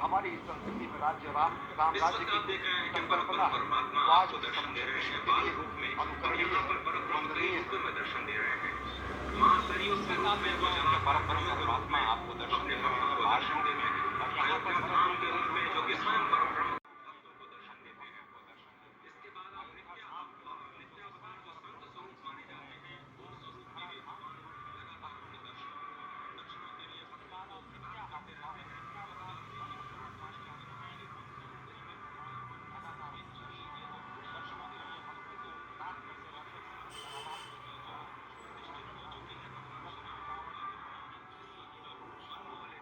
हमारी इस संस्कृति में राज्य राम राम इस राज्य वक्त की आप देख रहे हैं कि संकल्पना है, परमात्मा वो आज आपको भी दर्शन दे रहे हैं सबके बाल लिए रूप में, और अनुकरणीय यहाँ है, पर परब्रह्म कई वंदनीय है। रूपों में दर्शन दे रहे हैं। माँ सरयू स्वरूप में जो जलाशय ब्रह्म के रूप में अपने भक्तों को दर्शन देते हैं। अयोध्या धाम के रूप में जो कि स्वयं परब्रह्म भक्तों को दर्शन देते हैं। इसके बाद आप नित्यावतार जो संत स्वरूप माने जाते हैं, उन स्वरूप में भी भगवान लगातार अपने दर्शनों के लिए भक्तों को प्रदान करते रहते हैं। और आप देखिए कि कृष्ण की लीलाएं कितनी सुंदर है। इनकी ये जो दर्शनों के लिए भक्तों को प्रदान करते रहते हैं, ये जो निश्चित हो चुकी है भगवान श्री राम की, इसी की जो स्वरूप वाले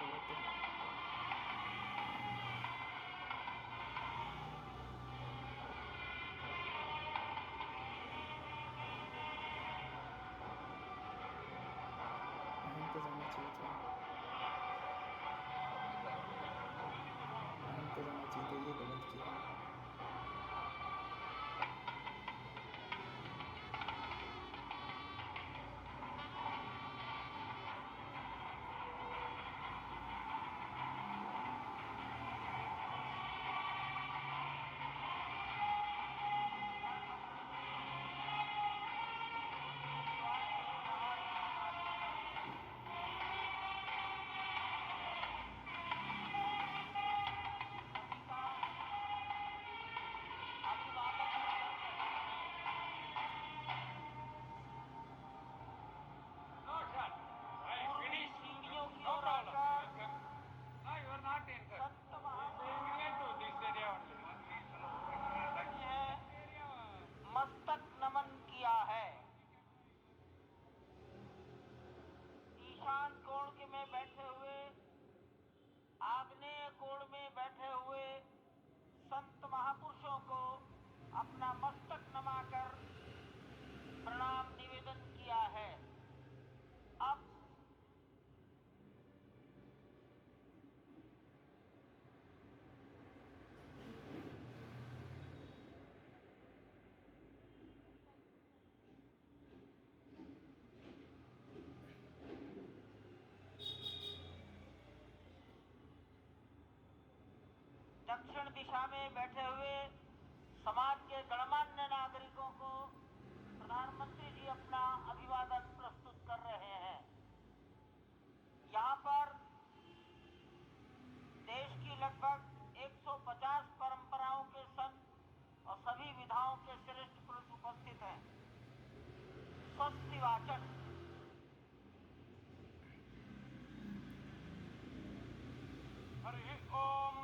गलत है। लाइन पे जाना चाहिए था, लाइन पे जाना चाहिए था, ये गलत किया। No, sir. I finished. सीढ़ियों की No ओर problem. आकर No, you are not in, sir. Sant Near to this area only. महापुरुष है मस्तक नमन किया है। ईशान कोण में बैठे हुए, आग्नेय कोण में बैठे हुए संत महापुरुषों को अपना मस्तक नमाकर प्रणाम निवेदन किया है। अब दक्षिण दिशा में बैठे हुए समाज के गणमान्य नागरिकों को प्रधानमंत्री जी अपना अभिवादन प्रस्तुत कर रहे हैं। यहाँ पर देश की लगभग 150 परंपराओं के संत और सभी विधाओं के श्रेष्ठ पुरुष उपस्थित हैं। स्वस्ति वाचन। हरि ओम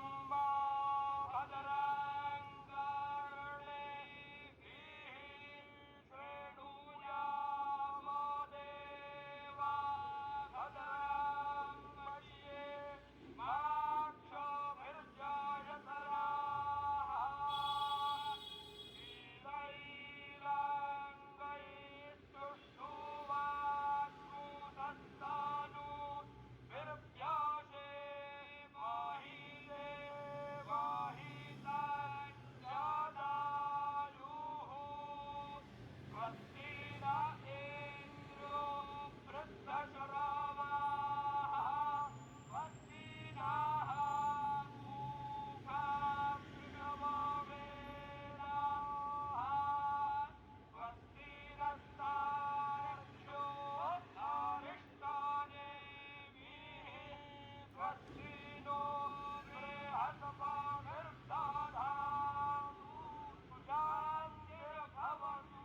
भद्रं कर्णेभिः शृणुयाम देवा भद्रं पश्येमाक्षभिर्जयतराः शीलैरङ्गैस्तुष्टुवाग्मुदस्तानु विर्भ्यासे स्वस्ति न इंद्रो वृद्धश्रवाः स्वस्ति नः पूषा कृषभवेदाः स्वस्ति नस्तारक्षो अरिष्टानेमिः स्वस्ति नो बृहस्पतिर्दधातु शान्तिर्भवतु।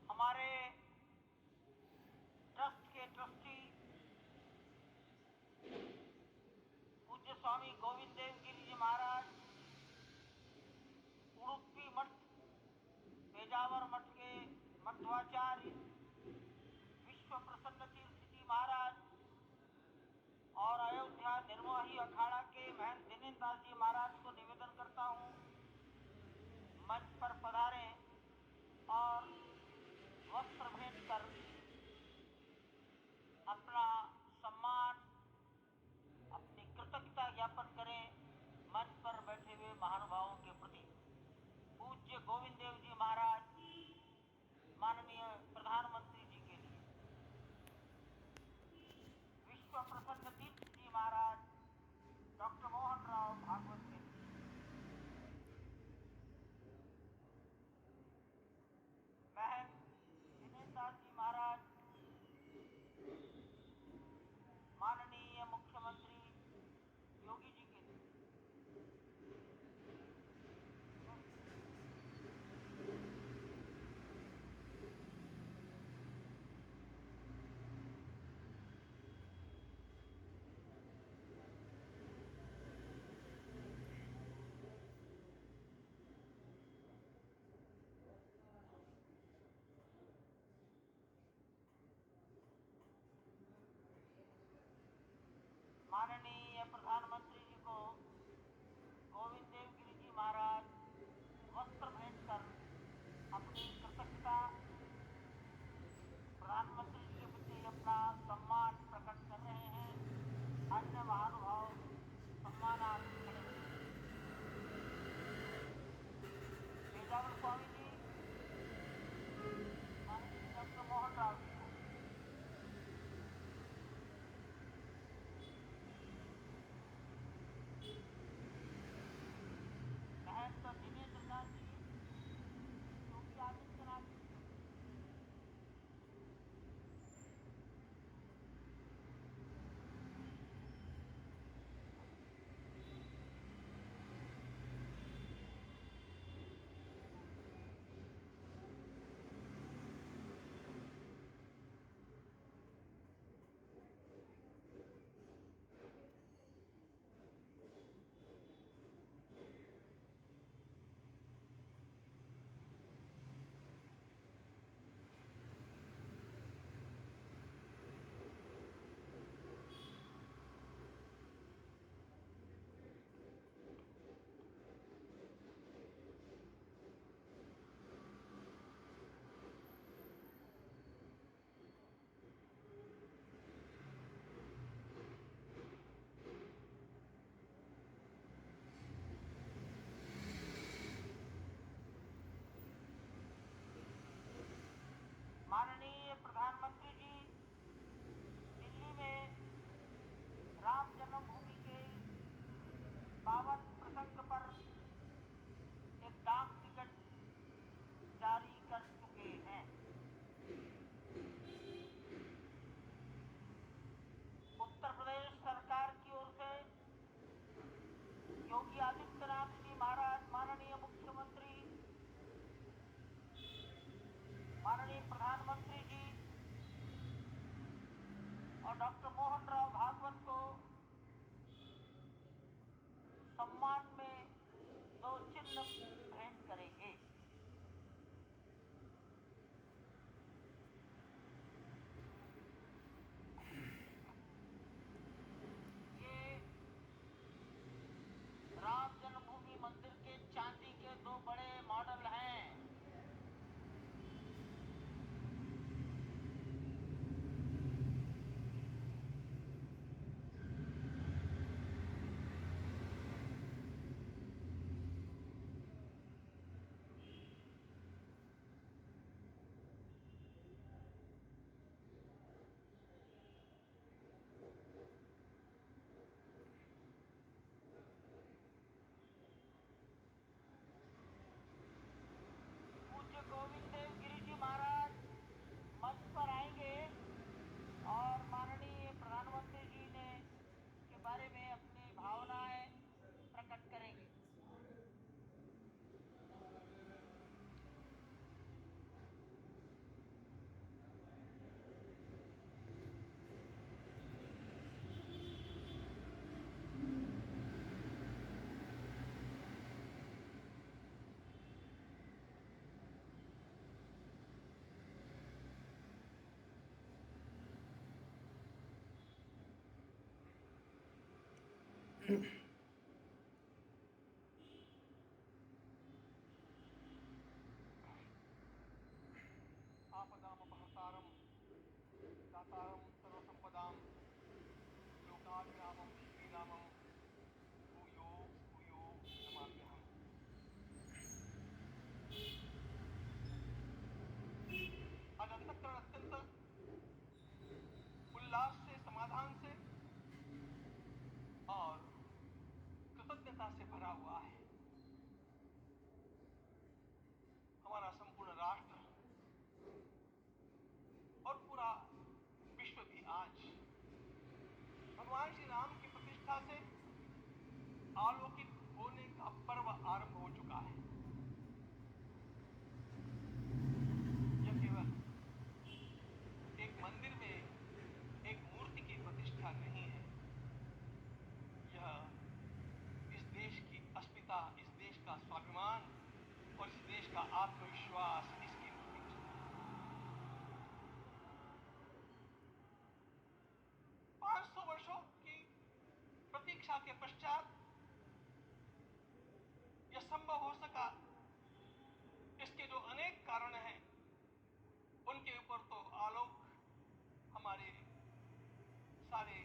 हमारे ट्रस्ट के ट्रस्टी पूज्य स्वामी गोविंद देव गिरी जी महाराज, उड़ुपी मठ, पेजावर मठ के मध्वाचार्य विश्व प्रसन्न तीर्थ जी महाराज और अयोध्या निर्मोही अखाड़ा के महंत दिनेन्द्र दास जी महाराज को निवेदन करता हूँ मंच पर पधारें और वस्त्र भेंट कर अपना सम्मान, अपनी कृतज्ञता ज्ञापन करें मंच पर बैठे हुए महानुभावों के प्रति। पूज्य गोविंद देव जी महाराज माननीय प्रधानमंत्री जी के लिए, विश्व प्रसन्न तीर्थ जी महाराज डॉक्टर मोहन राव भागवत के लिए, महंत दिनेन्द्र दास जी महाराज माननीय मुख्यमंत्री योगी जी के लिए, योगी आदित्यनाथ जी महाराज, माननीय मुख्यमंत्री, माननीय प्रधानमंत्री जी और डॉक्टर मोहन राव भागवत को सम्मान में 2 चिन्ह भेंट करेंगे। ये राम जन्मभूमि मंदिर के चांदी के 2 बड़े मॉडल हैं। पूज्य गोविंद देव गिरी जी महाराज मंच पर आएंगे और माननीय प्रधानमंत्री जी ने के बारे में अपनी भावनाएं प्रकट करेंगे। आपदामपहर्तारं दातारं सर्वसम्पदां लोकाभिरामं श्रीरामं भूयो भूयो नमाम्यहम्। आज अंतःकरण अत्यंत उल्लास से, समाधान से और कृतज्ञता से भरा हुआ है। हमारा संपूर्ण राष्ट्र और पूरा विश्व भी आज भगवान श्री राम की प्रतिष्ठा से आलोकित होने का पर्व आरंभ हो चुका है। यह केवल एक मंदिर में एक मूर्ति की प्रतिष्ठा नहीं है, यह इस देश की अस्मिता, इस देश का स्वाभिमान और इस देश का आत्मविश्वास इसकी प्रतीक है। 500 वर्षों की प्रतीक्षा के पश्चात यह संभव हो सका। इसके जो अनेक कारण हैं उनके ऊपर तो आलोक हमारे सारे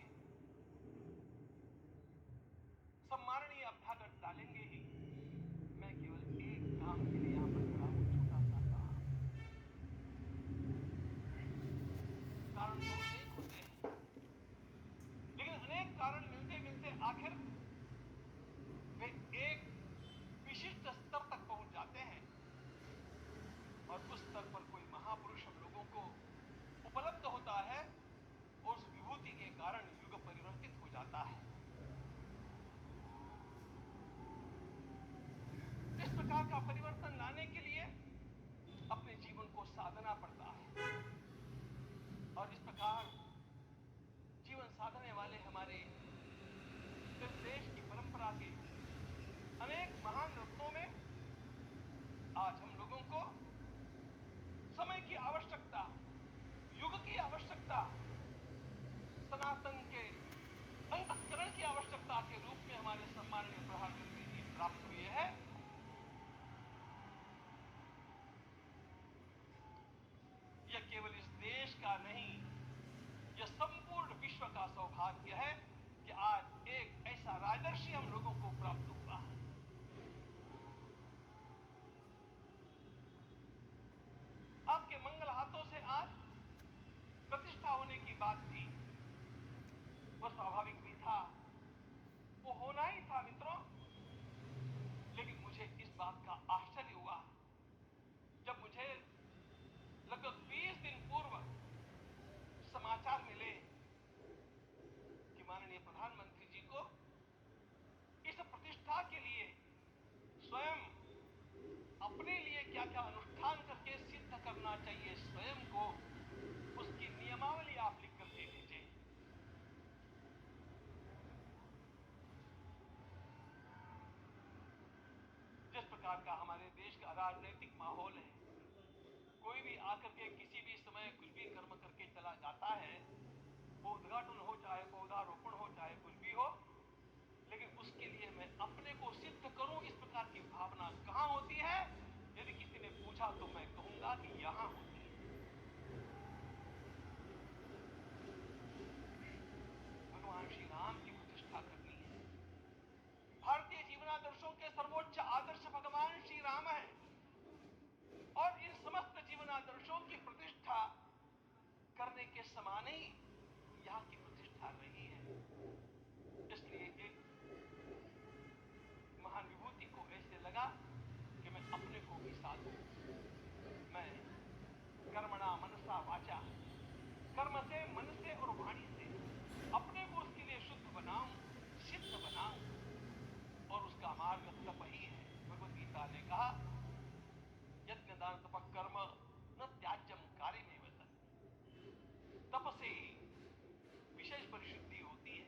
सम्माननीय अभ्यागत डालेंगे ही। मैं केवल एक काम के लिए यहाँ पर खड़ा हूँ, छोटा सा काम। कारण तो अनेक होते हैं, लेकिन अनेक कारण मिलते मिलते आखिर वे एक विशिष्ट स्तर तक पहुंच जाते हैं और उस स्तर पर कोई महापुरुष हम लोगों को उपलब्ध होता है और उस विभूति के कारण युग परिवर्तित हो जाता है। इस प्रकार का परिवर्तन लाने के लिए अपने जीवन को साधना पड़ता है और इस प्रकार जीवन साधने वाले हमारे इस देश की परंपरा के अनेक महान रत्नों में आज हम लोगों को समय की आवश्यकता, युग की आवश्यकता, सनातन के अंतःकरण की आवश्यकता के रूप में हमारे सम्माननीय प्रधानमंत्री जी प्राप्त हुए हैं। यह केवल इस देश का नहीं, यह संपूर्ण विश्व का सौभाग्य है कि आज एक ऐसा राजर्षि हम लोगों को प्राप्त हुआ है। आपके मंगल हाथों से आज प्रतिष्ठा होने की बात थी, वो स्वाभाविक भी था, वो होना ही था मित्रों। लेकिन मुझे इस बात का आश्चर्य हुआ जब मुझे लगभग 20 दिन पूर्व समाचार मिले कि माननीय प्रधानमंत्री जी को अपने लिए क्या क्या अनुष्ठान करके सिद्ध करना चाहिए स्वयं को, उसकी नियमावली आप लिख कर दे दीजिए। जिस प्रकार का हमारे देश का राजनीतिक माहौल है, कोई भी आकर के किसी भी समय कुछ भी कर्म करके चला जाता है, वो उद्घाटन हो चाहे पौधारोपण हो चाहे कुछ भी हो, लेकिन उसके लिए मैं अपने को सिद्ध करूं, इस प्रकार की भावना कहां होती है? यदि किसी ने पूछा तो मैं कहूंगा कि यहां होती है। भगवान श्री राम की प्रतिष्ठा करनी है। भारतीय जीवनादर्शों के सर्वोच्च आदर्श भगवान श्री राम है, और इन समस्त जीवनादर्शों की प्रतिष्ठा करने के समान ही यहाँ की प्रतिष्ठा रही है। इसलिए एक महान विभूति को ऐसे लगा कि मैं अपने को भी साधू, मैं कर्मणा मनसा वाचा, कर्म से, मन से और वाणी से अपने को उसके लिए शुद्ध बनाऊं, सिद्ध बनाऊं, और उसका मार्ग तप ही है। भगवद गीता ने कहा, यज्ञ दान तपः कर्म न त्याज्यम कार्यमेव तत्। तप से ही विशेष परिशुद्धि होती है।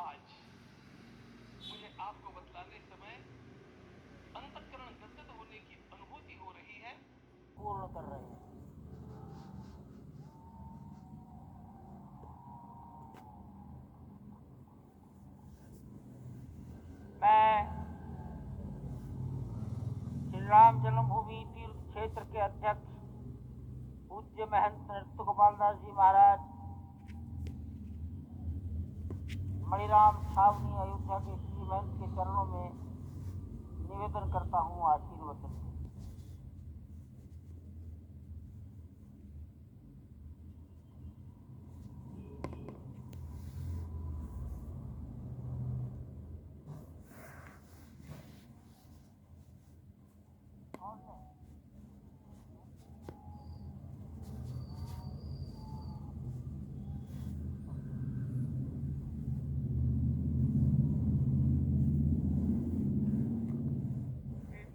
आज मुझे आपको बतलाने समय अंतःकरण गदगद होने की अनुभूति हो रही है। पूर्ण कर रहे हैं। मैं श्री राम जन्मभूमि तीर्थ क्षेत्र के अध्यक्ष पूज्य महंत नृत्य गोपाल दास जी महाराज, मणिराम छावनी अयोध्या के श्री महंत के चरणों में निवेदन करता हूँ आशीर्वचन।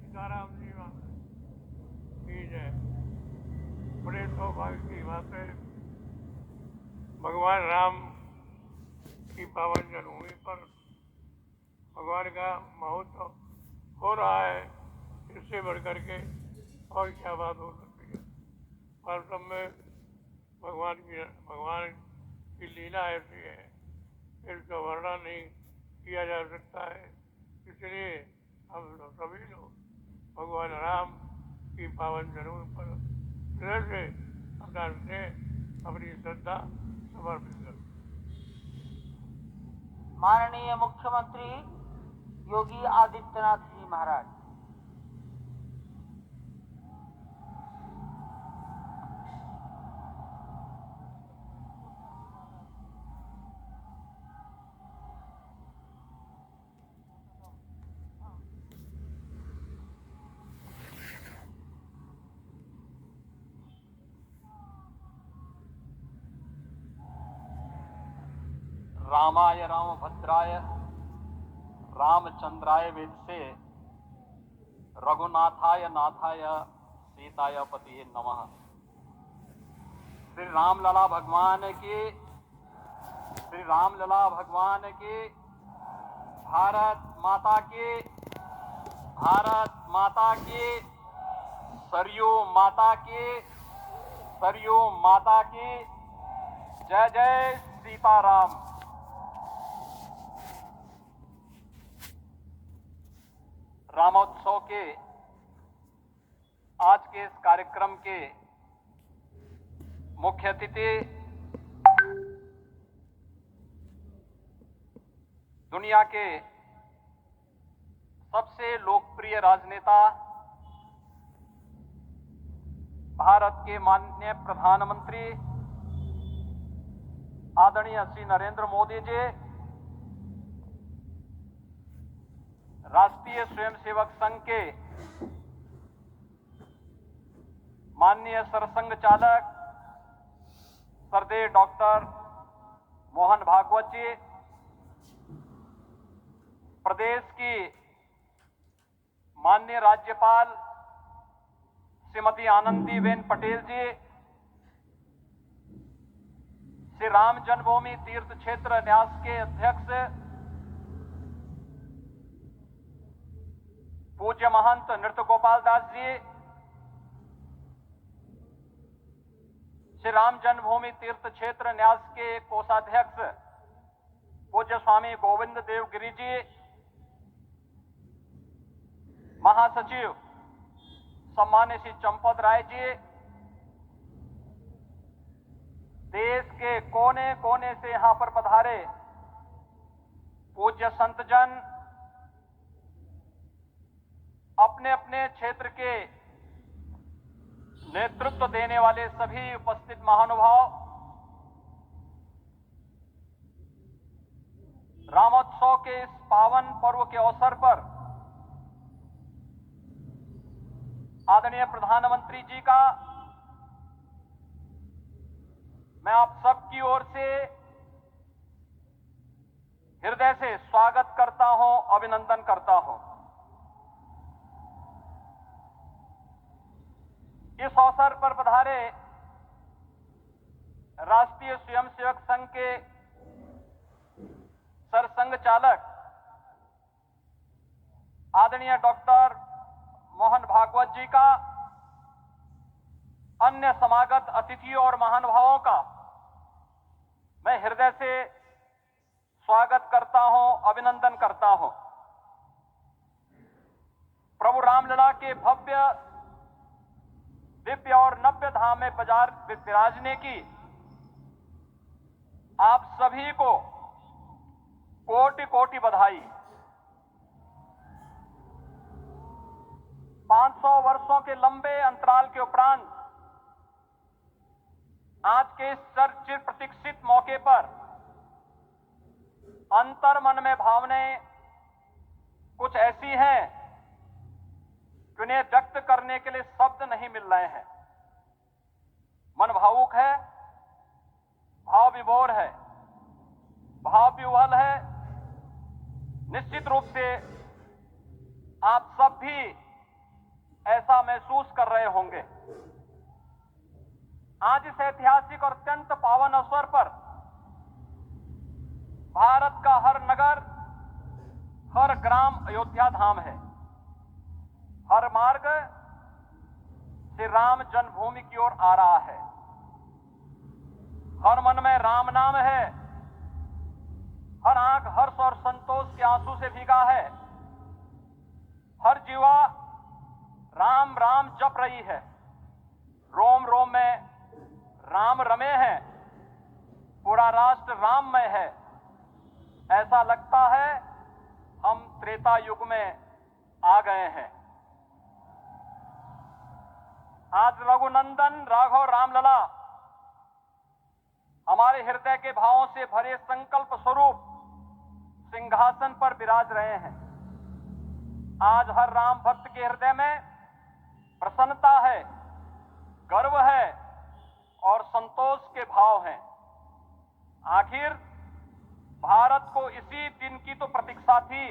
सीताराम जी की जय। बड़े सौभाग्य की बात है, भगवान राम की पावन जन्मभूमि पर भगवान का महोत्सव हो रहा है। इससे बढ़कर के और क्या बात हो सकती है। वास्तव में भगवान की लीला ऐसी है, इसका वर्णन नहीं किया जा सकता है। इसलिए हम सभी लोग भगवान राम की पावन जन्मभूमि पर हृदय से अपनी श्रद्धा समर्पित करें। माननीय मुख्यमंत्री योगी आदित्यनाथ जी महाराज, रामाय रामभद्राय रामचंद्राय वेदसे रघुनाथाय नाथाय सीताय पतिये नमः। श्री रामलला भगवान की, श्री रामलला भगवान की, भारत माता की, भारत माता की, सरयू माता की, सरयू माता की जय जय सीताराम। रामोत्सव के आज के इस कार्यक्रम के मुख्य अतिथि दुनिया के सबसे लोकप्रिय राजनेता, भारत के माननीय प्रधानमंत्री आदरणीय श्री नरेंद्र मोदी जी, राष्ट्रीय स्वयंसेवक संघ के माननीय सरसंघ चालक श्रद्धेय डॉक्टर मोहन भागवत जी, प्रदेश की माननीय राज्यपाल श्रीमती आनंदीबेन पटेल जी, श्री राम जन्मभूमि तीर्थ क्षेत्र न्यास के अध्यक्ष पूज्य महंत नृत्य गोपाल दास जी, श्री राम जन्मभूमि तीर्थ क्षेत्र न्यास के कोषाध्यक्ष पूज्य स्वामी गोविंद देव गिरी जी, महासचिव सम्मान्य श्री चंपत राय जी, देश के कोने कोने से यहां पर पधारे पूज्य संतजन, अपने अपने क्षेत्र के नेतृत्व देने वाले सभी उपस्थित महानुभाव, रामोत्सव के इस पावन पर्व के अवसर पर आदरणीय प्रधानमंत्री जी का मैं आप सबकी ओर से हृदय से स्वागत करता हूं, अभिनंदन करता हूं। इस अवसर पर पधारे राष्ट्रीय स्वयंसेवक संघ के सरसंघ चालक आदरणीय डॉक्टर मोहन भागवत जी का, अन्य समागत अतिथियों और महानुभावों का मैं हृदय से स्वागत करता हूं, अभिनंदन करता हूं। प्रभु रामलला के भव्य दिव्य और नव्य धाम में विराजने की आप सभी को कोटि कोटि बधाई। 500 वर्षों के लंबे अंतराल के उपरांत आज के इस चिर प्रतीक्षित मौके पर अंतर मन में भावनाएं कुछ ऐसी हैं कि उन्हें व्यक्त करने के लिए शब्द नहीं मिल रहे हैं। मन भावुक है, भाव विभोर है, भाव विह्वल है। निश्चित रूप से आप सब भी ऐसा महसूस कर रहे होंगे। आज इस ऐतिहासिक और अत्यंत पावन अवसर पर भारत का हर नगर, हर ग्राम अयोध्या धाम है। हर मार्ग श्री राम जन्मभूमि की ओर आ रहा है। हर मन में राम नाम है। हर आंख हर्ष और संतोष के आंसू से भीगा है। हर जीवा राम राम जप रही है। रोम रोम में राम रमे हैं। पूरा राष्ट्र राममय है। ऐसा लगता है हम त्रेता युग में आ गए हैं। आज रघुनंदन राघव रामलला हमारे हृदय के भावों से भरे संकल्प स्वरूप सिंहासन पर विराज रहे हैं। आज हर राम भक्त के हृदय में प्रसन्नता है, गर्व है और संतोष के भाव हैं। आखिर भारत को इसी दिन की तो प्रतीक्षा थी।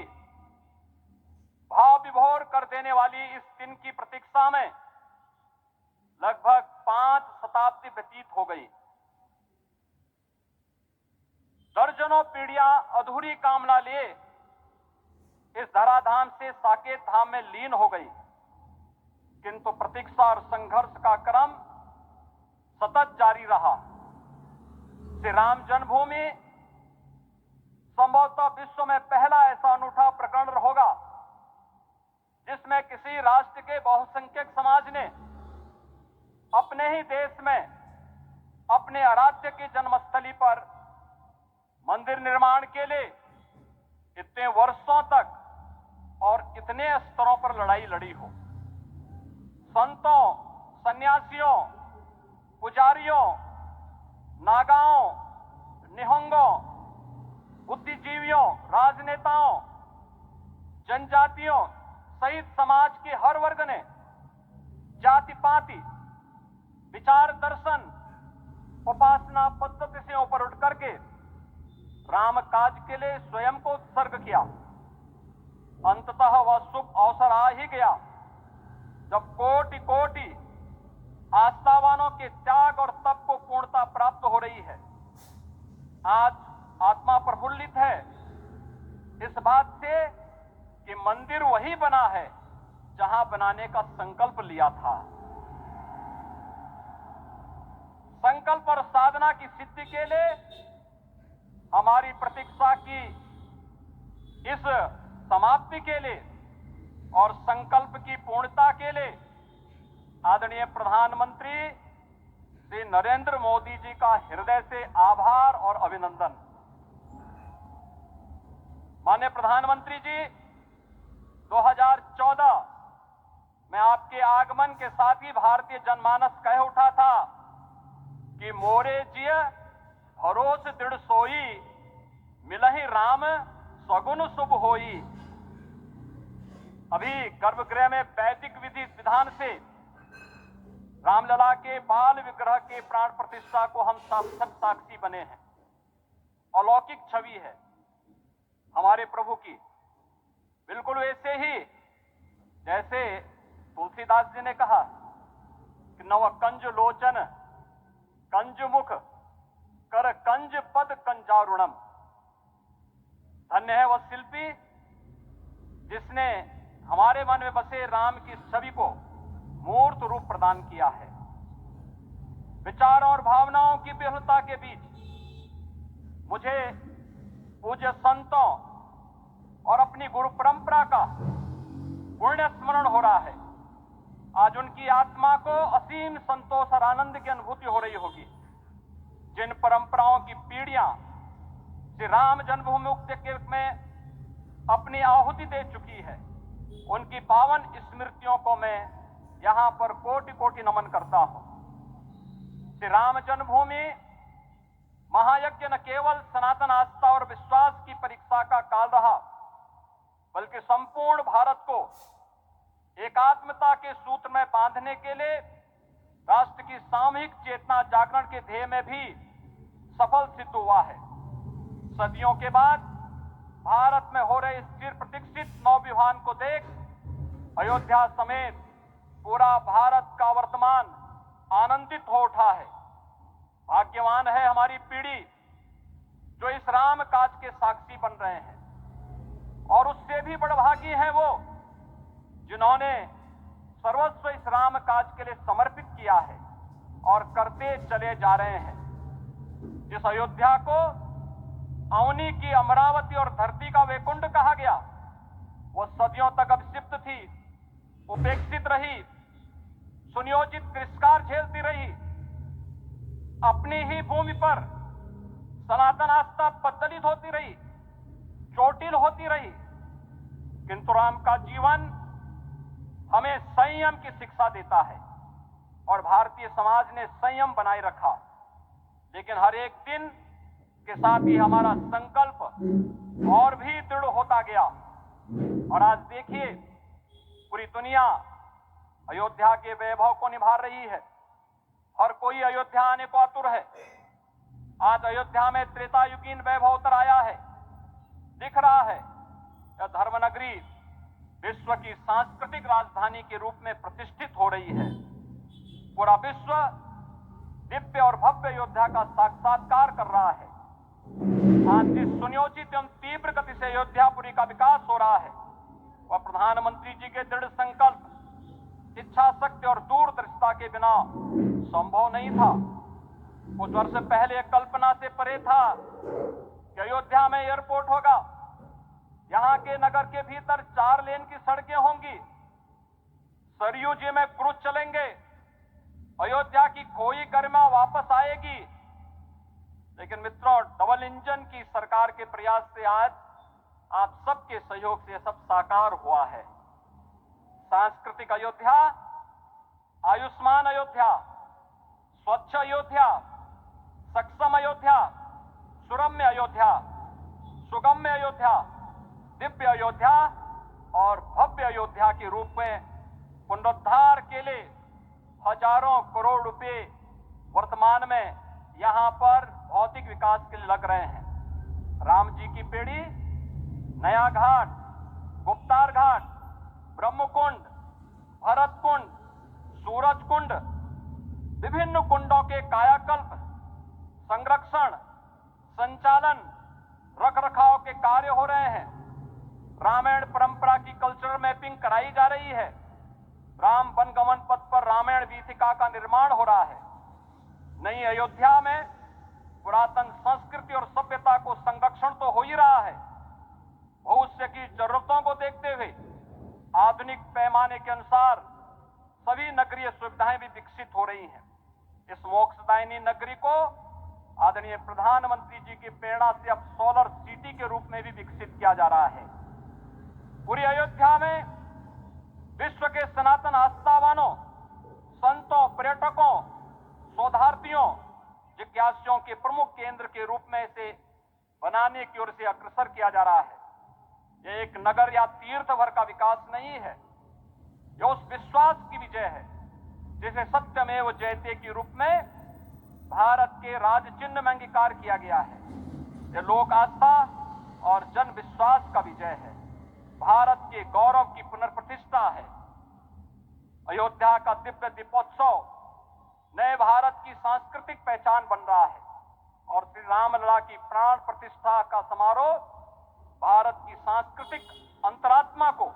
भाव विभोर कर देने वाली इस दिन की प्रतीक्षा में लगभग 5 शताब्दी व्यतीत हो गई। दर्जनों पीढ़ियां अधूरी कामना लिए इस धराधाम से साकेत धाम में लीन हो गई, किंतु प्रतीक्षा और संघर्ष का क्रम सतत जारी रहा। श्री राम जन्मभूमि संभवतः विश्व में पहला ऐसा अनूठा प्रकरण होगा जिसमें किसी राष्ट्र के बहुसंख्यक समाज ने अपने ही देश में अपने आराध्य की जन्मस्थली पर मंदिर निर्माण के लिए इतने वर्षों तक और इतने स्तरों पर लड़ाई लड़ी हो। संतों, सन्यासियों, पुजारियों, नागाओं, निहंगों, बुद्धिजीवियों, राजनेताओं, जनजातियों सहित समाज के हर वर्ग ने जाति पाति, विचार दर्शन, उपासना पद्धति से ऊपर उठ करके राम काज के लिए स्वयं को उत्सर्ग किया। अंततः वह शुभ अवसर आ ही गया जब कोटि कोटि आस्थावानों के त्याग और तप को पूर्णता प्राप्त हो रही है। आज आत्मा प्रफुल्लित है इस बात से कि मंदिर वही बना है जहां बनाने का संकल्प लिया था। संकल्प और साधना की सिद्धि के लिए हमारी प्रतीक्षा की इस समाप्ति के लिए और संकल्प की पूर्णता के लिए आदरणीय प्रधानमंत्री श्री नरेंद्र मोदी जी का हृदय से आभार और अभिनंदन। माननीय प्रधानमंत्री जी, 2014 में आपके आगमन के साथ ही भारतीय जनमानस कह उठा था कि मोरे जिय भरोस दृढ़ सोई, मिलहि राम सगुन शुभ होई। अभी गर्भगृह में वैदिक विधि विधान से रामलला के बाल विग्रह के प्राण प्रतिष्ठा को हम सब साक्षी बने हैं। अलौकिक छवि है हमारे प्रभु की, बिल्कुल वैसे ही जैसे तुलसीदास जी ने कहा कि नव कंज लोचन कंज मुख कर कंज पद कंजारुणम। धन्य है वह शिल्पी जिसने हमारे मन में बसे राम की छवि को मूर्त रूप प्रदान किया है। विचारों और भावनाओं की विहलता के बीच मुझे पूज्य संतों और अपनी गुरु परंपरा का पुण्य स्मरण हो रहा है। आज उनकी आत्मा को असीम संतोष और आनंद की अनुभूति हो रही होगी। जिन परंपराओं की पीढ़ियां श्री राम जन्मभूमि उपत्यके में अपनी आहुति दे चुकी है, उनकी पावन स्मृतियों को मैं यहां पर कोटि कोटि नमन करता हूं। श्री राम जन्मभूमि महायज्ञ न केवल सनातन आस्था और विश्वास की परीक्षा का काल रहा, बल्कि संपूर्ण भारत को एकात्मता के सूत्र में बांधने के लिए राष्ट्र की सामूहिक चेतना जागरण के ध्येय में भी सफल सिद्ध हुआ है। सदियों के बाद भारत में हो रहे इस चिर प्रतीक्षित नवविवाह को देख अयोध्या समेत पूरा भारत का वर्तमान आनंदित हो उठा है। भाग्यवान है हमारी पीढ़ी जो इस राम काज के साक्षी बन रहे हैं, और उससे भी बड़भागी हैं वो जिन्होंने सर्वस्व इस राम काज के लिए समर्पित किया है और करते चले जा रहे हैं। जिस अयोध्या को अवनी की अमरावती और धरती का वैकुंठ कहा गया, वो सदियों तक अभिषिप्त थी, उपेक्षित रही, सुनियोजित तिरस्कार झेलती रही। अपनी ही भूमि पर सनातन आस्था प्रज्वलित होती रही, चोटिल होती रही, किंतु राम का जीवन हमें संयम की शिक्षा देता है और भारतीय समाज ने संयम बनाए रखा। लेकिन हर एक दिन के साथ ही हमारा संकल्प और भी दृढ़ होता गया, और आज देखिए पूरी दुनिया अयोध्या के वैभव को निभा रही है। हर कोई अयोध्या आने को आतुर है। आज अयोध्या में त्रेतायुगीन वैभव उतर आया है, दिख रहा है। यह धर्मनगरी विश्व की सांस्कृतिक राजधानी के रूप में प्रतिष्ठित हो रही है। पूरा विश्व दिव्य और भव्य अयोध्या का साक्षात्कार कर रहा है। आज जिस सुनियोजित एवं तीव्र गति से अयोध्यापुरी का विकास हो रहा है, वह प्रधानमंत्री जी के दृढ़ संकल्प, इच्छा शक्ति और दूरदर्शिता के बिना संभव नहीं था। कुछ वर्ष पहले कल्पना से परे था कि अयोध्या में एयरपोर्ट होगा, यहाँ के नगर के भीतर 4 लेन की सड़कें होंगी, सरयू जी में क्रूज चलेंगे, अयोध्या की खोई गरिमा वापस आएगी। लेकिन मित्रों, डबल इंजन की सरकार के प्रयास से आज आप सबके सहयोग से सब साकार हुआ है। सांस्कृतिक अयोध्या, आयुष्मान अयोध्या, स्वच्छ अयोध्या, सक्षम अयोध्या, सुरम्य अयोध्या, सुगम्य अयोध्या, दिव्य अयोध्या और भव्य अयोध्या के रूप में पुनरुद्धार के लिए हजारों करोड़ रुपए वर्तमान में यहां पर भौतिक विकास के लिए लग रहे हैं। राम जी की पीढ़ी, नया घाट, गुप्ता ब्रह्मकुंड, भरतकुंड, सूरज कुंड, विभिन्न कुंडों के कायाकल्प, संरक्षण, संचालन, रखरखाव के कार्य हो रहे हैं। रामायण परंपरा की कल्चरल मैपिंग कराई जा रही है। राम वनगमन पथ पर रामायण वीथिका का निर्माण हो रहा है। नई अयोध्या में पुरातन संस्कृति और सभ्यता को संरक्षण तो हो ही रहा है, भविष्य की जरूरतों को देखते हुए आधुनिक पैमाने के अनुसार सभी नगरीय सुविधाएं भी विकसित हो रही हैं। इस मोक्षदायिनी नगरी को आदरणीय प्रधानमंत्री जी की प्रेरणा से अब सोलर सिटी के रूप में भी विकसित किया जा रहा है। पूरी अयोध्या में विश्व के सनातन आस्थावानों, संतों, पर्यटकों, शोधार्थियों, जिज्ञासुओं के प्रमुख केंद्र के रूप में इसे बनाने की ओर से अग्रसर किया जा रहा है। यह एक नगर या तीर्थ भर का विकास नहीं है, यह उस विश्वास की विजय है जिसे सत्यमेव जयते के रूप में भारत के राज चिन्ह में अंगीकार किया गया है। यह लोक आस्था और जन विश्वास का विजय है, भारत के गौरव की पुनर्प्रतिष्ठा है। अयोध्या का दिव्य दीपोत्सव नए भारत की सांस्कृतिक पहचान बन रहा है और श्री रामलला की प्राण प्रतिष्ठा का समारोह भारत की सांस्कृतिक अंतरात्मा को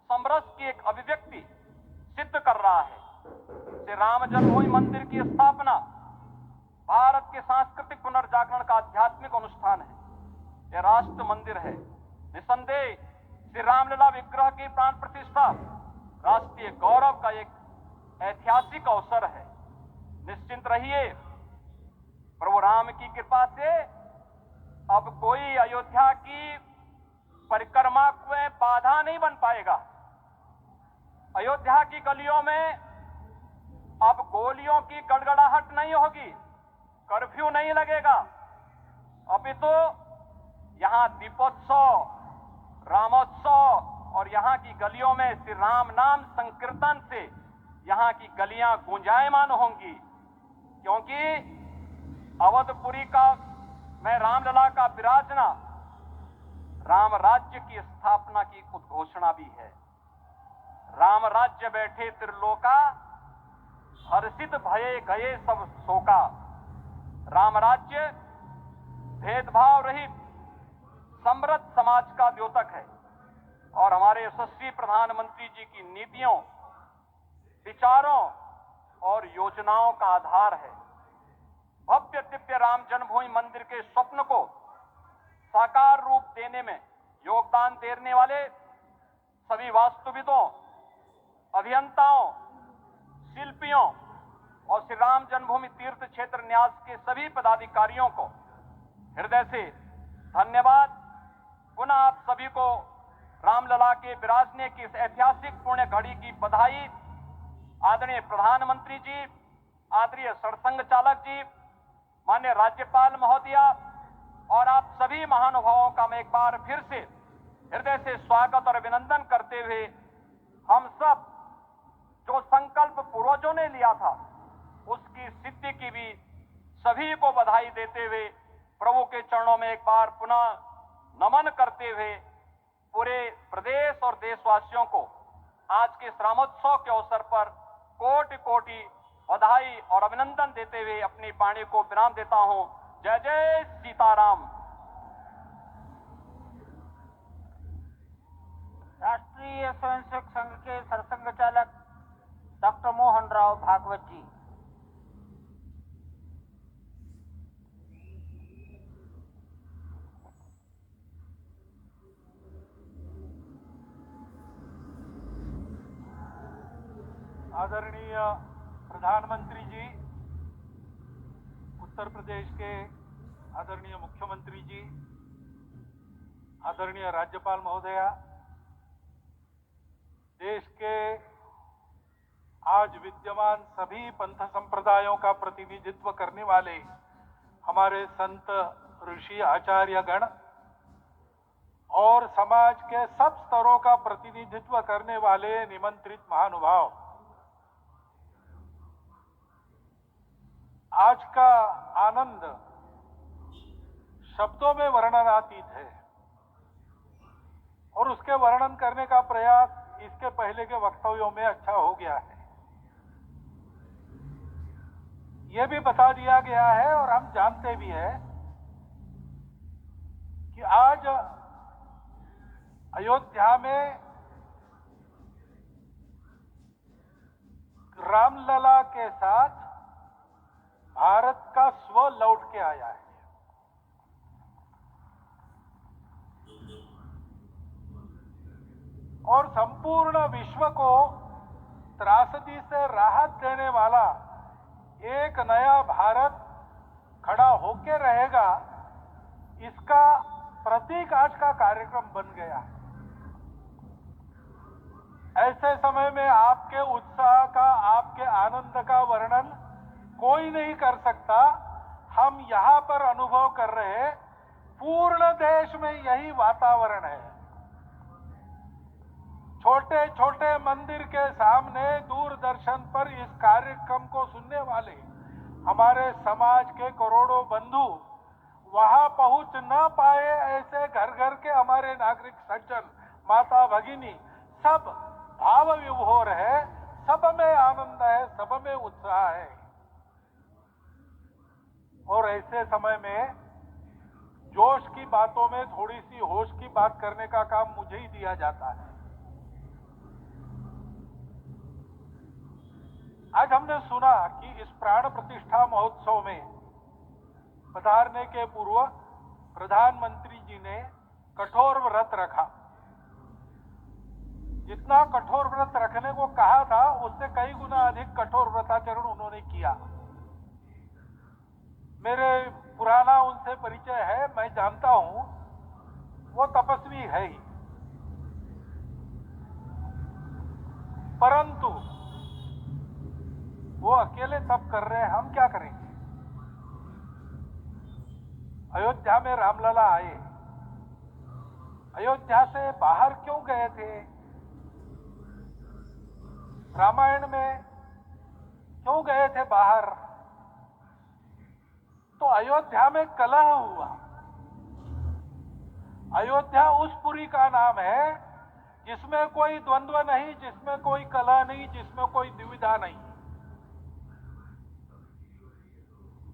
समरस की एक अभिव्यक्ति सिद्ध कर रहा है। श्री राम जन्मभूमि मंदिर की स्थापना भारत के सांस्कृतिक पुनर्जागरण का आध्यात्मिक अनुष्ठान है। यह राष्ट्र मंदिर है। निसंदेह श्री रामलला विग्रह की प्राण प्रतिष्ठा राष्ट्रीय गौरव का एक ऐतिहासिक अवसर है। निश्चिंत रहिए, प्रभु राम की कृपा से अब कोई अयोध्या की परिक्रमा में बाधा नहीं बन पाएगा। अयोध्या की गलियों में अब गोलियों की गड़गड़ाहट नहीं होगी, कर्फ्यू नहीं लगेगा। अभी तो यहां दीपोत्सव, रामोत्सव और यहां की गलियों में श्री राम नाम संकीर्तन से यहां की गलियां गुंजायमान होंगी, क्योंकि अवधपुरी का मैं रामलला का विराजना राम राज्य की स्थापना की उद्घोषणा भी है। राम राज्य बैठे त्रिलोका, हर्षित भये गए सब शोका। राम राज्य भेदभाव रहित समृद्ध समाज का द्योतक है और हमारे यशस्वी प्रधानमंत्री जी की नीतियों, विचारों और योजनाओं का आधार है। भव्य दिव्य राम जन्मभूमि मंदिर के स्वप्न को साकार रूप देने में योगदान देने वाले सभी वास्तुविदों, अभियंताओं, शिल्पियों और श्री राम जन्मभूमि तीर्थ क्षेत्र न्यास के सभी पदाधिकारियों को हृदय से धन्यवाद। पुनः आप सभी को रामलला के विराजने की इस ऐतिहासिक पुण्य घड़ी की बधाई। आदरणीय प्रधानमंत्री जी, आदरणीय सड़संघ चालक जी, माननीय राज्यपाल महोदया और आप सभी महानुभावों का मैं एक बार फिर से हृदय से स्वागत और अभिनंदन करते हुए हम सब जो संकल्प पूर्वजों ने लिया था उसकी सिद्धि की भी सभी को बधाई देते हुए प्रभु के चरणों में एक बार पुनः नमन करते हुए पूरे प्रदेश और देशवासियों को आज के इस रामोत्सव के अवसर पर कोटि कोटि बधाई और अभिनंदन देते हुए अपनी वाणी को विराम देता हूं। जय जय सीताराम। राष्ट्रीय स्वयंसेवक संघ के सरसंघ चालक डॉक्टर मोहन राव भागवत जी। आदरणीय प्रधानमंत्री जी, उत्तर प्रदेश के आदरणीय मुख्यमंत्री जी, आदरणीय राज्यपाल महोदया, देश के आज विद्यमान सभी पंथ संप्रदायों का प्रतिनिधित्व करने वाले हमारे संत, ऋषि, आचार्य गण और समाज के सब स्तरों का प्रतिनिधित्व करने वाले निमंत्रित महानुभाव, आज का आनंद शब्दों में वर्णनातीत है और उसके वर्णन करने का प्रयास इसके पहले के वक्तव्यों में अच्छा हो गया है। ये भी बता दिया गया है और हम जानते भी हैं कि आज अयोध्या में रामलला के साथ भारत का स्व लौट के आया है। और संपूर्ण विश्व को त्रासदी से राहत देने वाला एक नया भारत खड़ा होके रहेगा, इसका प्रतीक आज का कार्यक्रम बन गया है। ऐसे समय में आपके उत्साह का, आपके आनंद का वर्णन कोई नहीं कर सकता। हम यहां पर अनुभव कर रहे हैं, पूर्ण देश में यही वातावरण है। छोटे छोटे मंदिर के सामने दूरदर्शन पर इस कार्यक्रम को सुनने वाले हमारे समाज के करोड़ों बंधु वहां पहुंच न पाए, ऐसे घर घर के हमारे नागरिक सज्जन, माता भगिनी सब भाव विभोर है, सब में आनंद है, सब में उत्साह है। और ऐसे समय में जोश की बातों में थोड़ी सी होश की बात करने का काम मुझे ही दिया जाता है। आज हमने सुना कि इस प्राण प्रतिष्ठा महोत्सव में पधारने के पूर्व प्रधानमंत्री जी ने कठोर व्रत रखा। जितना कठोर व्रत रखने को कहा था, उससे कई गुना अधिक कठोर व्रताचरण उन्होंने किया। मेरे पुराना उनसे परिचय है, मैं जानता हूं वो तपस्वी है ही, परंतु वो अकेले तप कर रहे हैं, हम क्या करेंगे। अयोध्या में रामलला आए, अयोध्या से बाहर क्यों गए थे, रामायण में क्यों गए थे बाहर, तो अयोध्या में कलह हुआ। अयोध्या उस पुरी का नाम है जिसमें कोई द्वंद्व नहीं, जिसमें कोई कलह नहीं, जिसमें कोई दुविधा नहीं।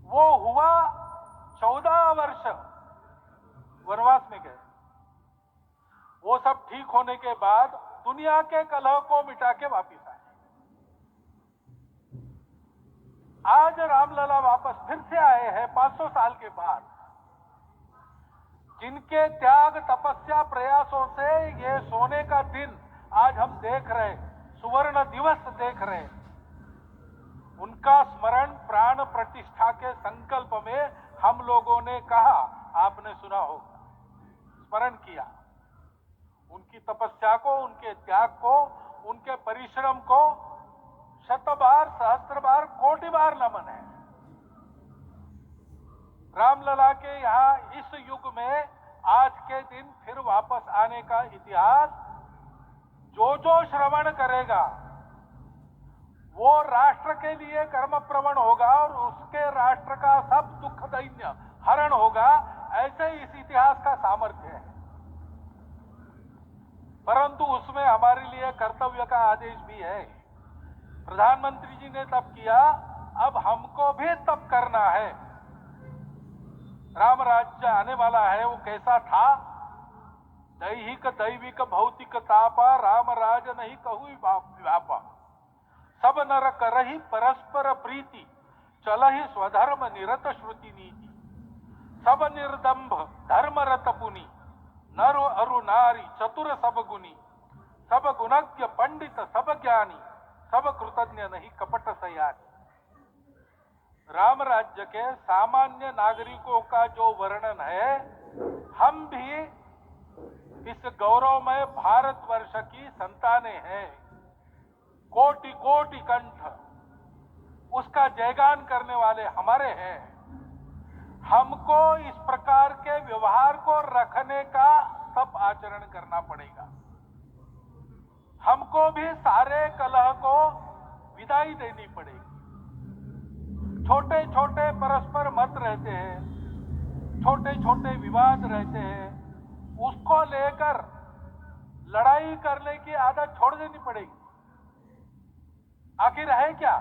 वो हुआ 14 वर्ष वनवास में गए। वो सब ठीक होने के बाद दुनिया के कलह को मिटा के वापिस आए। आज रामलला वापस फिर से आए हैं 500 साल के बाद। जिनके त्याग, तपस्या, प्रयासों से ये सोने का दिन आज हम देख रहे, सुवर्ण दिवस देख रहे, उनका स्मरण प्राण प्रतिष्ठा के संकल्प में हम लोगों ने कहा, आपने सुना होगा, स्मरण किया। उनकी तपस्या को, उनके त्याग को, उनके परिश्रम को शतबार, सहस्त्रबार, कोटि बार नमन है। रामलला के यहाँ इस युग में आज के दिन फिर वापस आने का इतिहास जो जो श्रवण करेगा वो राष्ट्र के लिए कर्म प्रवण होगा और उसके राष्ट्र का सब दुख दैन्य हरण होगा। ऐसे इस इतिहास का सामर्थ्य है। परंतु उसमें हमारे लिए कर्तव्य का आदेश भी है। प्रधानमंत्री जी ने तप किया, अब हमको भी तप करना है। राम राज्य आने वाला है, वो कैसा था, दैहिक दैविक भौतिक तापा, राम राज नहीं कहु व्यापा, सब नर करहि परस्पर प्रीति, चलहि स्वधर्म निरत श्रुति नीति, सब निर्दंभ धर्म रत पुनि, नर अरु नारी चतुर सब गुनी, सब गुणज्ञ पंडित सब ज्ञानी, सब कृतज्ञ नहीं कपट सयानी। राम राज्य के सामान्य नागरिकों का जो वर्णन है, हम भी इस गौरवमय भारतवर्ष की संतानें हैं। कोटि कोटि कंठ उसका जयगान करने वाले हमारे हैं। हमको इस प्रकार के व्यवहार को रखने का तप आचरण करना पड़ेगा। हमको भी सारे कलह को विदाई देनी पड़ेगी। छोटे छोटे परस्पर मत रहते हैं, छोटे छोटे विवाद रहते हैं, उसको लेकर लड़ाई करने की आदत छोड़ देनी पड़ेगी। आखिर है क्या?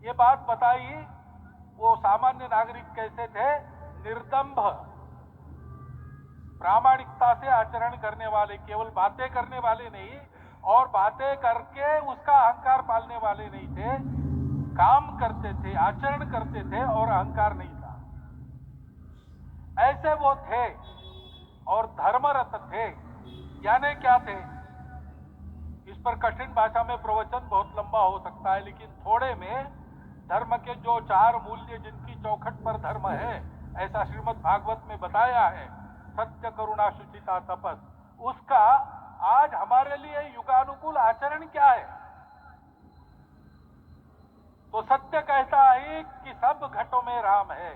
ये बात बताइए। वो सामान्य नागरिक कैसे थे? निर्दंभ, प्रामाणिकता से आचरण करने वाले, केवल बातें करने वाले नहीं और बातें करके उसका अहंकार पालने वाले नहीं थे। काम करते थे, आचरण करते थे और अहंकार नहीं था। ऐसे वो थे और धर्मरत थे। यानी क्या थे? इस पर कठिन भाषा में प्रवचन बहुत लंबा हो सकता है, लेकिन थोड़े में धर्म के जो 4 मूल्य जिनकी चौखट पर धर्म है, ऐसा श्रीमद् भागवत में बताया है, सत्य, करुणा, शुचिता, तपस, उसका आज हमारे लिए युगानुकूल आचरण क्या है? तो सत्य कहता है कि सब घटों में राम है,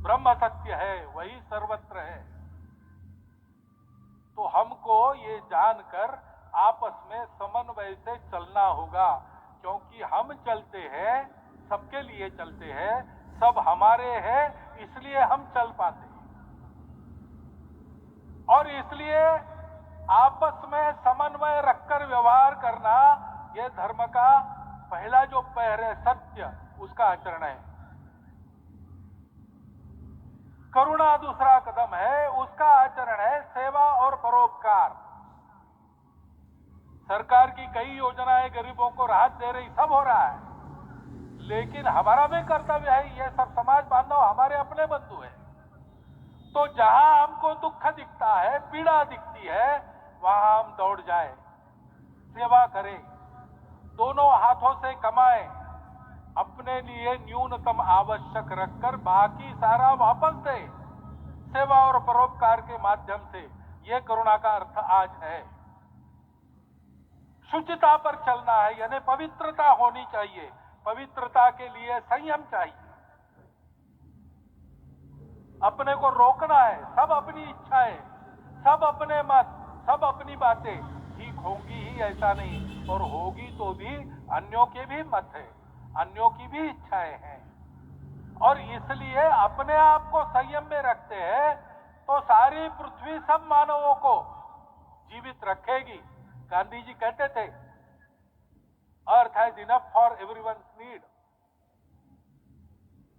ब्रह्म सत्य है, वही सर्वत्र है। तो हमको ये जानकर आपस में समन्वय से चलना होगा, क्योंकि हम चलते हैं, सबके लिए चलते हैं, सब हमारे हैं, इसलिए हम चल पाते हैं। और इसलिए आपस में समन्वय रखकर व्यवहार करना, यह धर्म का पहला जो पैर है, सत्य, उसका आचरण है। करुणा दूसरा कदम है, उसका आचरण है सेवा और परोपकार। सरकार की कई योजनाएं गरीबों को राहत दे रही, सब हो रहा है, लेकिन हमारा भी कर्तव्य है, ये सब समाज बांधव हमारे अपने बंधु हैं। तो जहां हमको दुख दिखता है, पीड़ा दिखती है, वहां हम दौड़ जाए, सेवा करें, दोनों हाथों से कमाएं, अपने लिए न्यूनतम आवश्यक रखकर बाकी सारा वापस दे, सेवा और परोपकार के माध्यम से। यह करुणा का अर्थ आज है। शुचिता पर चलना है, यानी पवित्रता होनी चाहिए। पवित्रता के लिए संयम चाहिए, अपने को रोकना है। सब अपनी इच्छाएं, सब अपने मत, सब अपनी बातें ठीक होंगी ही ऐसा नहीं, और होगी तो भी अन्यों के भी मत है, अन्यों की भी इच्छाएं हैं। और इसलिए अपने आप को संयम में रखते हैं तो सारी पृथ्वी सब मानवों को जीवित रखेगी। गांधी जी कहते थे, earth has enough for everyone's need,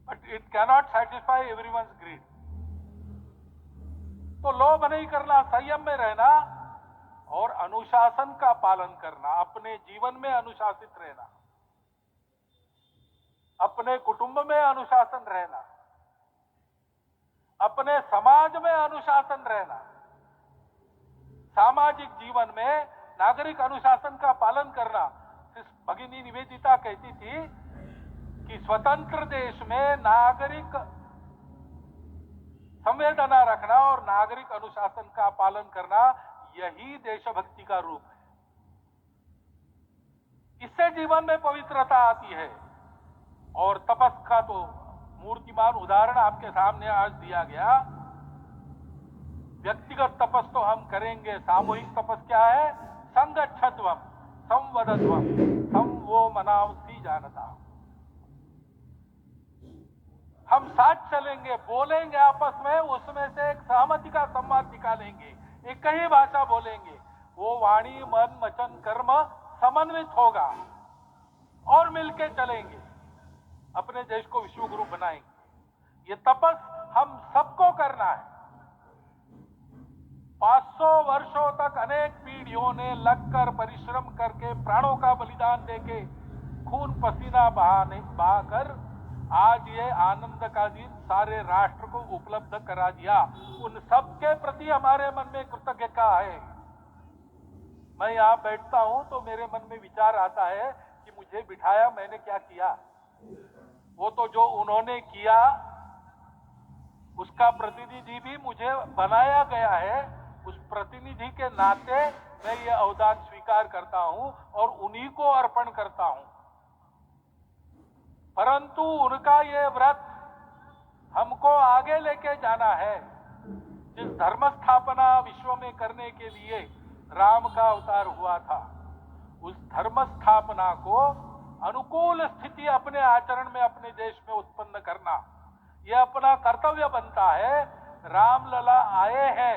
but it cannot satisfy everyone's greed. तो लोभ नहीं करना, संयम में रहना और अनुशासन का पालन करना, अपने जीवन में अनुशासित रहना, अपने कुटुंब में अनुशासन रहना, अपने समाज में अनुशासन रहना। सामाजिक जीवन में नागरिक अनुशासन का पालन करना। भगिनी निवेदिता कहती थी कि स्वतंत्र देश में नागरिक संवेदना रखना और नागरिक अनुशासन का पालन करना, यही देशभक्ति का रूप है। इससे जीवन में पवित्रता आती है। और तपस का तो मूर्तिमान उदाहरण आपके सामने आज दिया गया। व्यक्तिगत तपस तो हम करेंगे, सामूहिक तपस क्या है? संगच्छध्वम, संवदध्वम, सम वो मनावसी जानता। हम साथ चलेंगे, बोलेंगे आपस में, उसमें से एक सहमति का संवाद निकालेंगे, एक ही भाषा बोलेंगे, वो वाणी मन वचन कर्म समन्वित होगा और मिलके चलेंगे, अपने देश को विश्व गुरु बनाएंगे। ये तपस हम सबको करना है। 500 वर्षों तक अनेक पीढ़ियों ने लगकर परिश्रम करके प्राणों का बलिदान देके खून पसीना बहाकर आज ये आनंद का दिन सारे राष्ट्र को उपलब्ध करा दिया। उन सब के प्रति हमारे मन में कृतज्ञता है। मैं यहाँ बैठता हूं तो मेरे मन में विचार आता है कि मुझे बिठाया, मैंने क्या किया? वो तो जो उन्होंने किया उसका प्रतिनिधि भी मुझे बनाया गया है। उस प्रतिनिधि के नाते मैं ये अवदान स्वीकार करता हूं और उन्हीं को अर्पण करता हूं। परंतु उनका ये व्रत हमको आगे लेके जाना है। जिस धर्म स्थापना विश्व में करने के लिए राम का अवतार हुआ था, उस धर्म स्थापना को अनुकूल स्थिति अपने आचरण में अपने देश में उत्पन्न करना, यह अपना कर्तव्य बनता है। रामलला आए हैं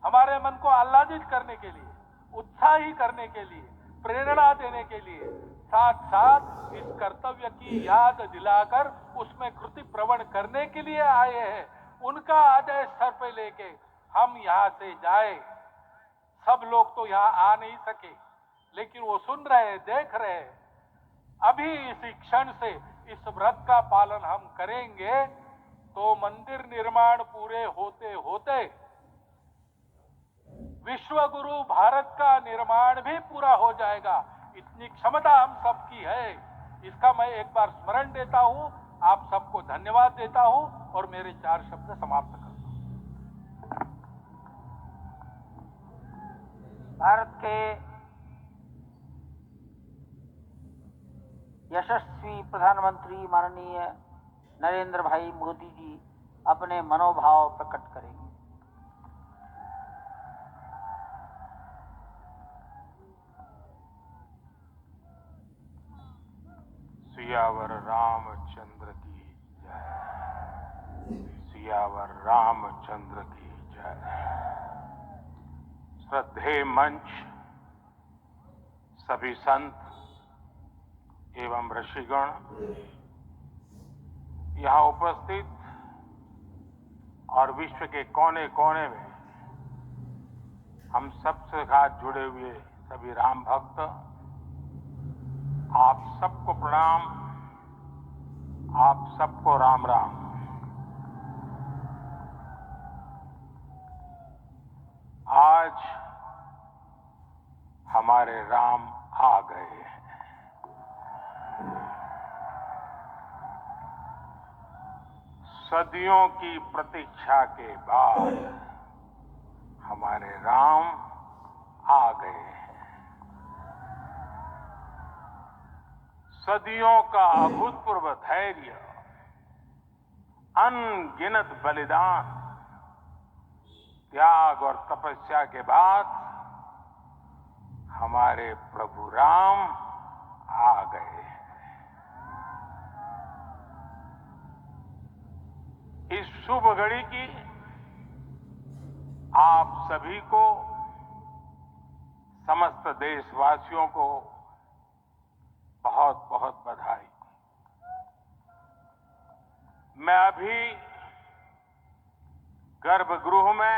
हमारे मन को आह्लादित करने के लिए, उत्साही करने के लिए, प्रेरणा देने के लिए, साथ साथ इस कर्तव्य की याद दिलाकर उसमें कृति प्रवण करने के लिए आए हैं। उनका आदेश सर पे लेके हम यहाँ से जाए। सब लोग तो यहाँ आ नहीं सके, लेकिन वो सुन रहे, देख रहे। अभी इसी क्षण से इस व्रत का पालन हम करेंगे तो मंदिर निर्माण पूरे होते होते विश्व गुरु भारत का निर्माण भी पूरा हो जाएगा। इतनी क्षमता हम सबकी है। इसका मैं एक बार स्मरण देता हूं, आप सबको धन्यवाद देता हूं और मेरे 4 शब्द समाप्त करता हूं। भारत के यशस्वी प्रधानमंत्री माननीय नरेंद्र भाई मोदी जी अपने मनोभाव प्रकट करेंगे। सियावर रामचंद्र की जय। सियावर रामचंद्र की जय। श्रद्धेय मंच, सभी संत एवं ऋषिगण, यहाँ उपस्थित और विश्व के कोने कोने में हम सबसे साथ जुड़े हुए सभी राम भक्त, आप सबको प्रणाम, आप सबको राम राम। आज हमारे राम आ गए हैं। सदियों की प्रतीक्षा के बाद हमारे राम आ गए हैं। सदियों का अभूतपूर्व धैर्य, अनगिनत बलिदान, त्याग और तपस्या के बाद हमारे प्रभु राम आ गए हैं। इस शुभ घड़ी की आप सभी को, समस्त देशवासियों को बहुत बहुत बधाई। मैं अभी गर्भगृह में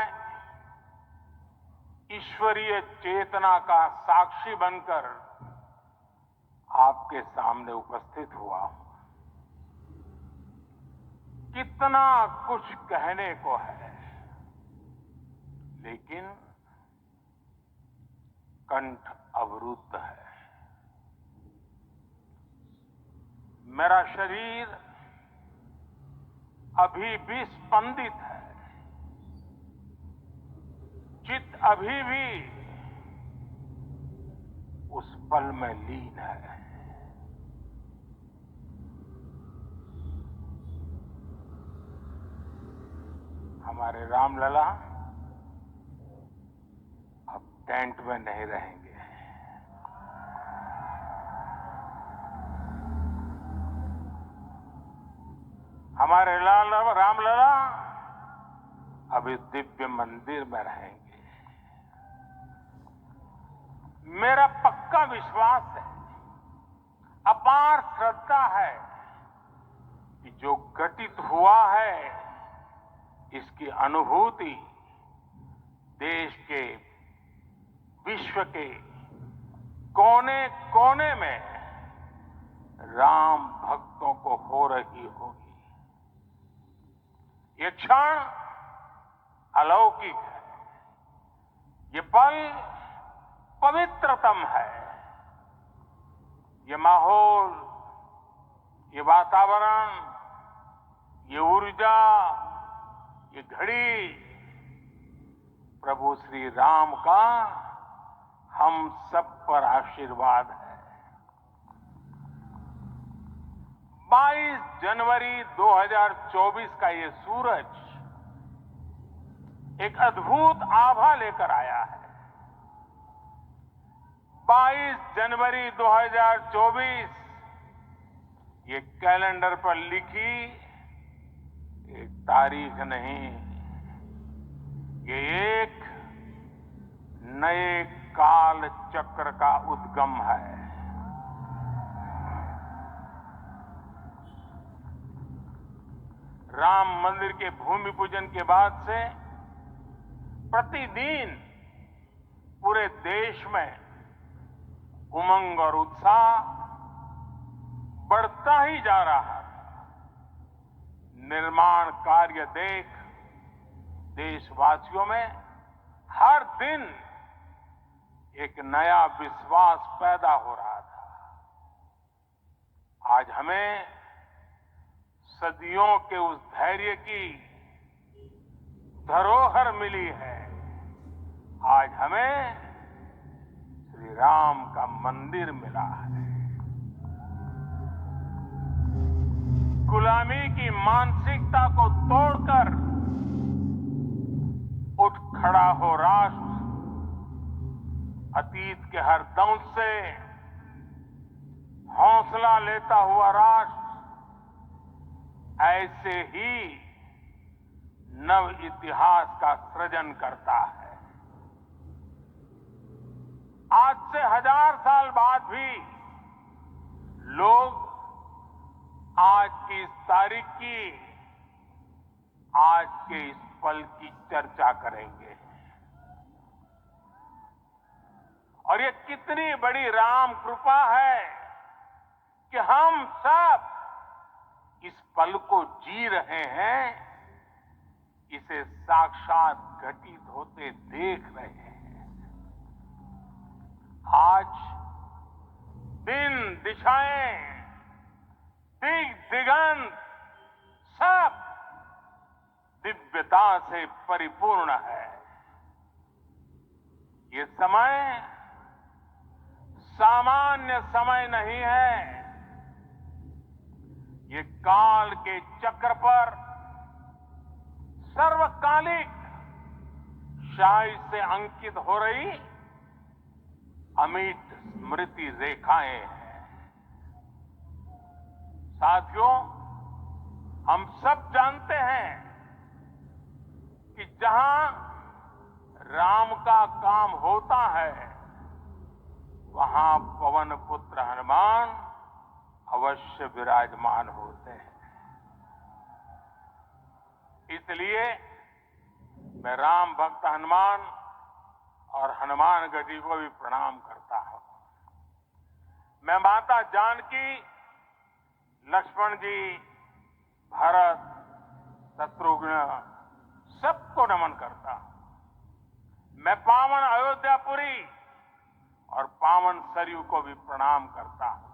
ईश्वरीय चेतना का साक्षी बनकर आपके सामने उपस्थित हुआ हूं। कितना कुछ कहने को है, लेकिन कंठ अवरुद्ध है। मेरा शरीर अभी भी स्पंदित है, चित्त अभी भी उस पल में लीन है। हमारे रामलला अब टेंट में नहीं रहेंगे। हमारे रामलला अब इस दिव्य मंदिर में रहेंगे। मेरा पक्का विश्वास है, अपार श्रद्धा है कि जो घटित हुआ है इसकी अनुभूति देश के, विश्व के कोने कोने में राम भक्तों को हो रही होगी। ये क्षण अलौकिक है, ये पल पवित्रतम है। ये माहौल, ये वातावरण, ये ऊर्जा, ये घड़ी प्रभु श्री राम का हम सब पर आशीर्वाद है। 22 जनवरी 2024 का ये सूरज एक अद्भुत आभा लेकर आया है। 22 जनवरी 2024 ये कैलेंडर पर लिखी एक तारीख नहीं, ये एक नए काल चक्र का उद्गम है। राम मंदिर के भूमि पूजन के बाद से प्रतिदिन पूरे देश में उमंग और उत्साह बढ़ता ही जा रहा है। निर्माण कार्य देख देशवासियों में हर दिन एक नया विश्वास पैदा हो रहा था। आज हमें सदियों के उस धैर्य की धरोहर मिली है। आज हमें श्री राम का मंदिर मिला है। गुलामी की मानसिकता को तोड़कर उठ खड़ा हो राष्ट्र। अतीत के हर दंश से हौसला लेता हुआ राष्ट्र ऐसे ही नव इतिहास का सृजन करता है। आज से 1000 साल बाद भी लोग आज की इस तारीख की, आज के इस पल की चर्चा करेंगे। और ये कितनी बड़ी राम कृपा है कि हम सब इस पल को जी रहे हैं, इसे साक्षात घटित होते देख रहे हैं। आज दिन दिशाएं दिगंत सब दिव्यता से परिपूर्ण है। ये समय सामान्य समय नहीं है। ये काल के चक्र पर सर्वकालिक शाही से अंकित हो रही अमिट स्मृति रेखाएं हैं। साथियों, हम सब जानते हैं कि जहां राम का काम होता है, वहां पवन पुत्र हनुमान अवश्य विराजमान होते हैं। इसलिए मैं राम भक्त हनुमान और हनुमान गढ़ी को भी प्रणाम करता हूं। मैं माता जानकी, लक्ष्मण जी, भरत, शत्रुघ्न सबको नमन करता हूं। मैं पावन अयोध्यापुरी और पावन सरयू को भी प्रणाम करता हूं।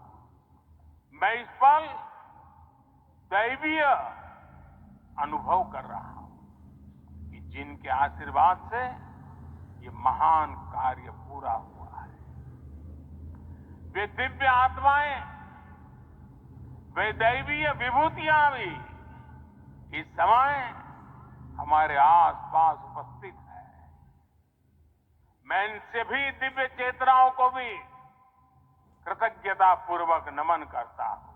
मैं इस पल दैवीय अनुभव कर रहा हूं कि जिनके आशीर्वाद से ये महान कार्य पूरा हुआ है। वे दिव्य आत्माएं, वे दैवीय विभूतियां भी इस समय हमारे आसपास उपस्थित है। मैं इन सभी दिव्य चेतनाओं को भी कृतज्ञता पूर्वक नमन करता हूं।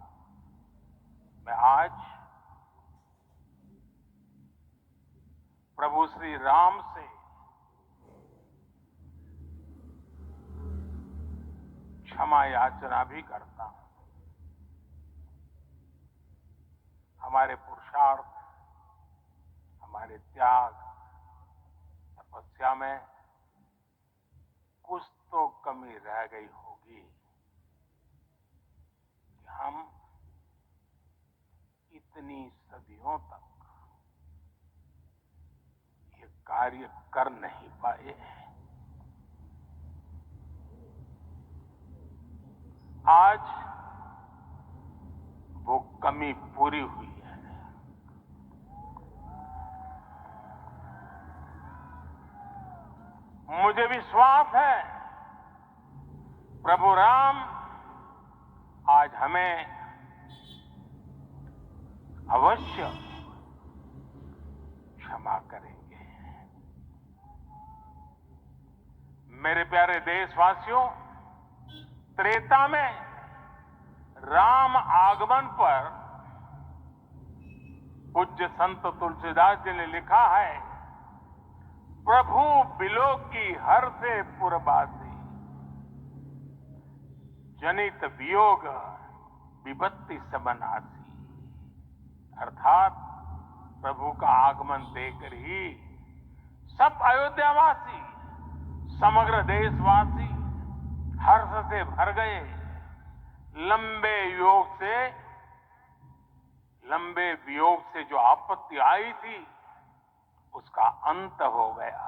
मैं आज प्रभु श्री राम से क्षमा याचना भी करता हूं। हमारे पुरुषार्थ, हमारे त्याग, तपस्या में कुछ तो कमी रह गई होगी कि हम इतनी सदियों तक ये कार्य कर नहीं पाए। आज वो कमी पूरी हुई है। मुझे विश्वास है प्रभु राम आज हमें अवश्य क्षमा करेंगे। मेरे प्यारे देशवासियों, त्रेता में राम आगमन पर पूज्य संत तुलसीदास जी ने लिखा है, प्रभु बिलो की हर से पुरबासी, जनित वियोग विपत्ति सबनासी। अर्थात प्रभु का आगमन देकर ही सब अयोध्यावासी, समग्र देशवासी हर्ष से भर गए। लंबे वियोग से जो आपत्ति आई थी उसका अंत हो गया।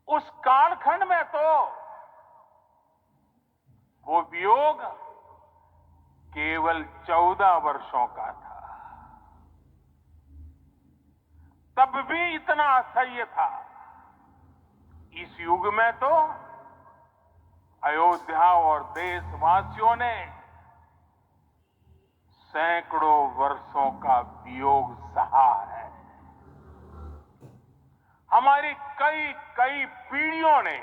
उस कालखंड में तो वो वियोग केवल 14 वर्षों का था, तब भी इतना असह्य था। इस युग में तो अयोध्या और देशवासियों ने सैकड़ों वर्षों का वियोग सहा है। हमारी कई कई पीढ़ियों ने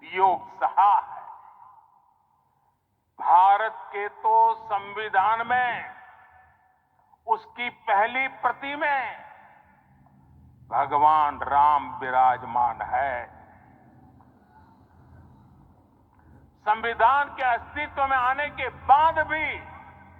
वियोग सहा है। भारत के तो संविधान में उसकी पहली प्रति में भगवान राम विराजमान है। संविधान के अस्तित्व में आने के बाद भी